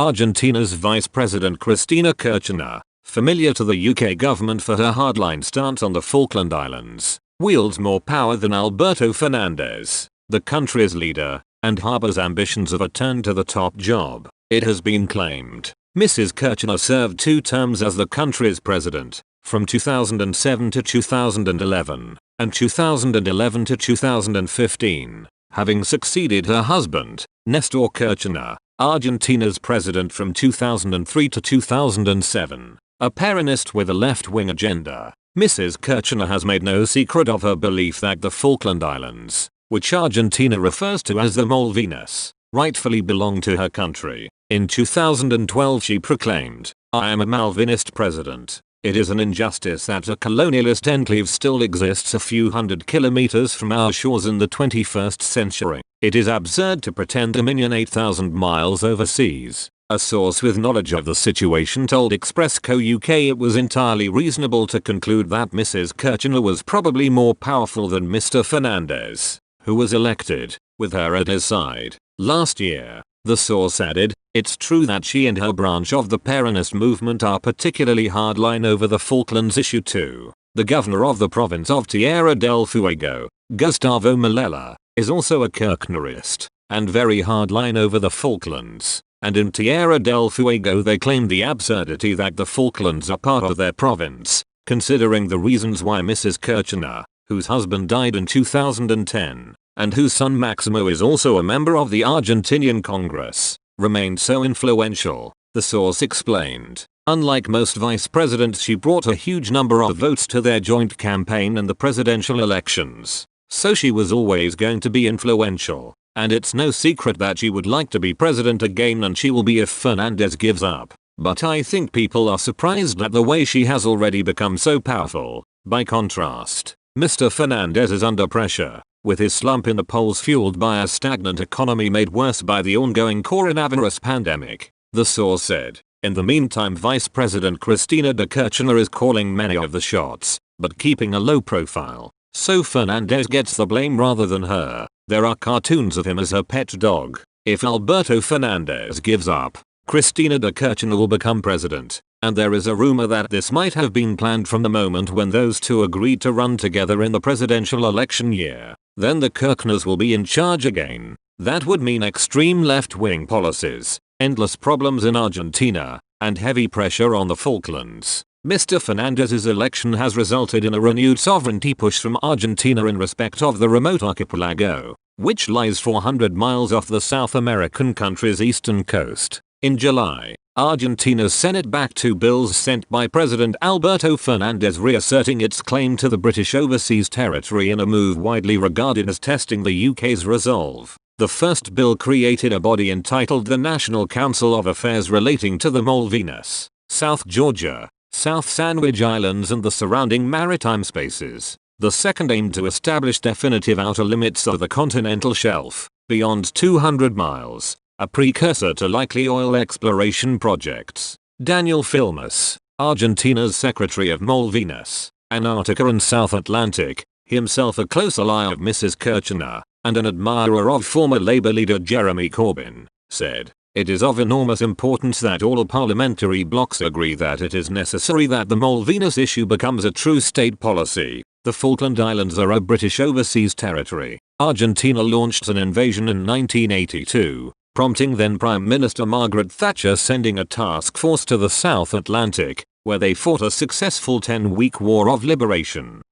Argentina's Vice President Cristina Kirchner, familiar to the UK government for her hardline stance on the Falkland Islands, wields more power than Alberto Fernandez, the country's leader, and harbors ambitions of a turn to the top job, it has been claimed. Mrs. Kirchner served 2 terms as the country's president, from 2007 to 2011, and 2011 to 2015, having succeeded her husband, Nestor Kirchner, Argentina's president from 2003 to 2007, a Peronist with a left-wing agenda. Mrs. Kirchner has made no secret of her belief that the Falkland Islands, which Argentina refers to as the Malvinas, rightfully belong to her country. In 2012 she proclaimed, "I am a Malvinist president. It is an injustice that a colonialist enclave still exists a few hundred kilometers from our shores in the 21st century. It is absurd to pretend dominion 8,000 miles overseas." A source with knowledge of the situation told Express Co UK it was entirely reasonable to conclude that Mrs. Kirchner was probably more powerful than Mr. Fernandez, who was elected, with her at his side, last year. The source added, "It's true that she and her branch of the Peronist movement are particularly hardline over the Falklands issue too. The governor of the province of Tierra del Fuego, Gustavo Malella, is also a Kirchnerist, and very hardline over the Falklands, and in Tierra del Fuego they claim the absurdity that the Falklands are part of their province, considering the reasons why Mrs. Kirchner, whose husband died in 2010, and whose son Maximo is also a member of the Argentinian Congress, remained so influential," the source explained. Unlike most vice presidents, she brought a huge number of votes to their joint campaign in the presidential elections, so she was always going to be influential, and it's no secret that she would like to be president again, and she will be if Fernandez gives up. But I think people are surprised at the way she has already become so powerful. By contrast, Mr. Fernandez is under pressure, with his slump in the polls fueled by a stagnant economy made worse by the ongoing coronavirus pandemic, the source said. In the meantime, Vice President Cristina de Kirchner is calling many of the shots, but keeping a low profile, so Fernandez gets the blame rather than her. There are cartoons of him as her pet dog. If Alberto Fernandez gives up, Cristina de Kirchner will become president, and there is a rumor that this might have been planned from the moment when those two agreed to run together in the presidential election year. Then the Kirchners will be in charge again. That would mean extreme left-wing policies, endless problems in Argentina, and heavy pressure on the Falklands. Mr. Fernandez's election has resulted in a renewed sovereignty push from Argentina in respect of the remote archipelago, which lies 400 miles off the South American country's eastern coast. In July, Argentina's Senate backed 2 bills sent by President Alberto Fernandez reasserting its claim to the British overseas territory in a move widely regarded as testing the UK's resolve. The first bill created a body entitled the National Council of Affairs Relating to the Malvinas, South Georgia, South Sandwich Islands and the surrounding maritime spaces. The second aimed to establish definitive outer limits of the continental shelf, beyond 200 miles. A precursor to likely oil exploration projects. Daniel Filmus, Argentina's Secretary of Malvinas, Antarctica and South Atlantic, himself a close ally of Mrs. Kirchner, and an admirer of former Labour leader Jeremy Corbyn, said, "It is of enormous importance that all parliamentary blocs agree that it is necessary that the Malvinas issue becomes a true state policy. The Falkland Islands are a British overseas territory. Argentina launched an invasion in 1982. Prompting then Prime Minister Margaret Thatcher sending a task force to the South Atlantic, where they fought a successful 10-week war of liberation.